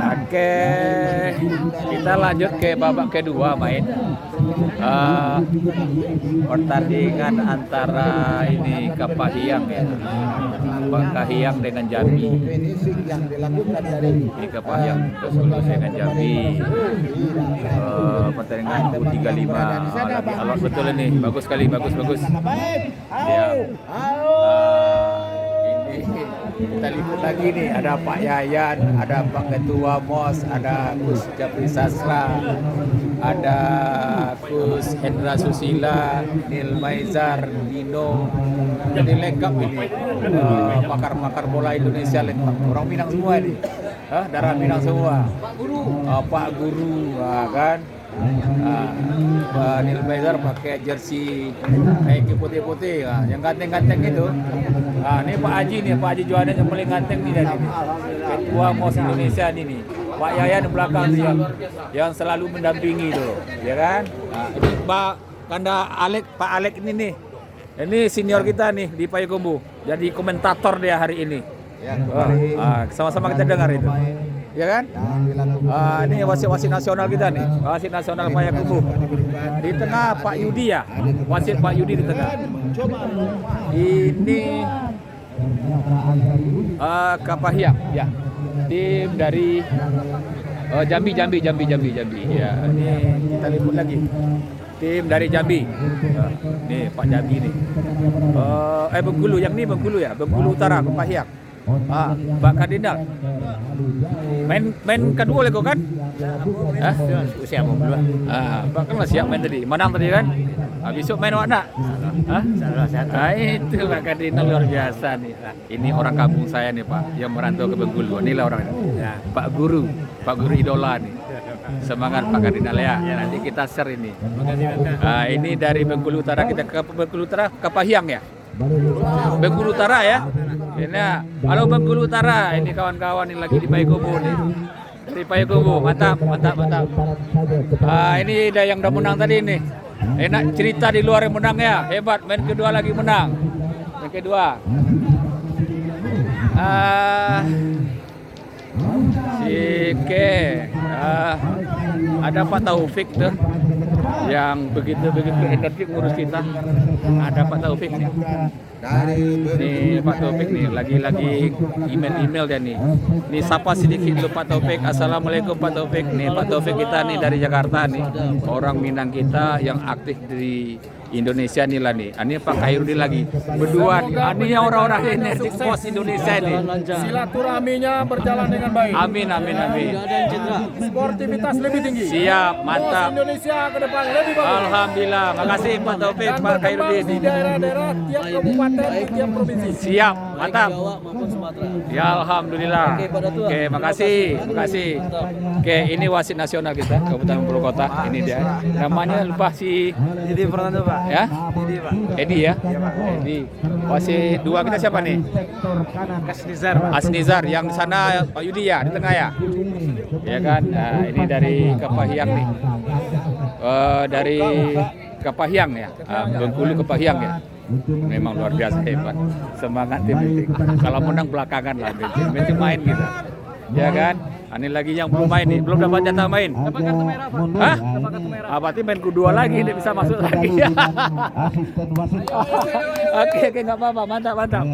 Oke, kita lanjut ke babak kedua main. Pertandingan antara ini Kepahyang ya, Kepahyang dengan Jambi. Ini Kepahyang terus dengan Jambi. Pertandingan U35 lagi alot betul ini, bagus sekali, bagus. Ya. Ini kita lihat lagi nih, ada Pak Yayan, ada Pak Ketua MOS, ada Gus Japri Sasra, ada Gus Hendra Susila, Nil Maizar, Dino. Jadi lengkap ini, pakar-pakar bola Indonesia lengkap. Orang Minang semua ini, darah Minang semua. Pak Guru, kan. Nil Maizar pakai jersey Nike putih-putih, yang ganteng-ganteng itu. Ini Pak Haji nih, Pak Haji Johanes yang paling ganteng nih dari ini. Ketua MOS Indonesia ini. Pak Yayan di belakang dia, yang selalu mendampingi itu, ya kan? Ini Pak Alek ini nih. Ini senior kita nih di Payakumbuh. Jadi komentator dia hari ini. Sama-sama kita dengar itu. Ya kan? Ini wasit nasional kita nih, wasit nasional Payakumbuh. Di tengah Pak Yudi ya, wasit Pak Yudi di tengah. Ini Kepahyang ya, tim dari Jambi. Ya, ini kita lihat lagi. Tim dari Jambi. Nih Pak Jambi nih. Bengkulu, yang ini Bengkulu ya, Bengkulu Utara Kepahyang. Pak Kardinal. Main kedua lagi kan? Usia mau dua. Pak kan masih siap main tadi. Menang tadi kan? Besok main warna. Itu Pak Kardinal luar biasa nih. Ini orang kampung saya nih Pak, yang merantau ke Bengkulu. Inilah orangnya. Pak Guru idola nih. Semangat Pak Kardinal ya. Nanti kita share ini. Ini dari Bengkulu Utara, kita ke Bengkulu Utara, Kepahyang ya. Bengkulu Utara ya. Ini halo Bengkulu Utara, ini kawan-kawan yang lagi di Payakumbuh nih. Di Payakumbuh, mantap. Ini ada yang udah menang tadi nih. Enak cerita di luar yang menang ya, hebat. Main kedua lagi menang. Main kedua. Ada Pak Taufik tuh, yang begitu energi ngurus kita. Ada Pak Taufik nih. Nih Pak Taufik nih, lagi email dia nih. Nih sapa sedikit dulu Pak Taufik. Assalamualaikum Pak Taufik. Nih Pak Taufik kita nih dari Jakarta nih. Orang Minang kita yang aktif di Indonesia nih lah nih. Ini Pak Khairudin lagi berdua nih. Ini yang orang-orang ini pos Indonesia nih. Silaturahminya berjalan dengan baik. Amin. Sportivitas lebih tinggi. Siap, mantap. Indonesia ke depan lebih bagus. Alhamdulillah. Makasih Pak Taufik, Pak Khairudin. Di daerah-daerah tiap kabupaten, tiap provinsi. Siap, mantap. Ya Alhamdulillah. Oke, makasih. Oke, ini wasit nasional kita Kabupaten Purwokota. Ini dia. Namanya lupa si Edi Fernando Pak. Ya? Edi Pak. Edi ya? Edi. Wasit dua kita siapa nih? Asnizar. Yang sana Pak Yudi ya, di tengah ya? Ya kan? Nah, ini dari Kepahyang nih. Dari Kepahyang ya. Bengkulu Kepahyang ya. Memang luar biasa hebat. Semangat tim ini. Kalau menang belakangan lah, tim main gitu. Ya kan? Ini lagi yang belum main nih, belum dapat jatah main. Dapat kartu merah, Pak. Hah? Dapat kartu merah. Berarti main kedua lagi, ini bisa masuk lagi. Oke, nggak apa-apa, mantap.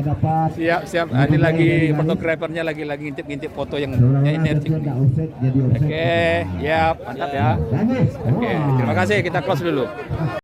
Siap. Ini lagi fotografernya lagi ngintip foto yang energik. Oke, ya, mantap ya. Oke, terima kasih, kita close dulu.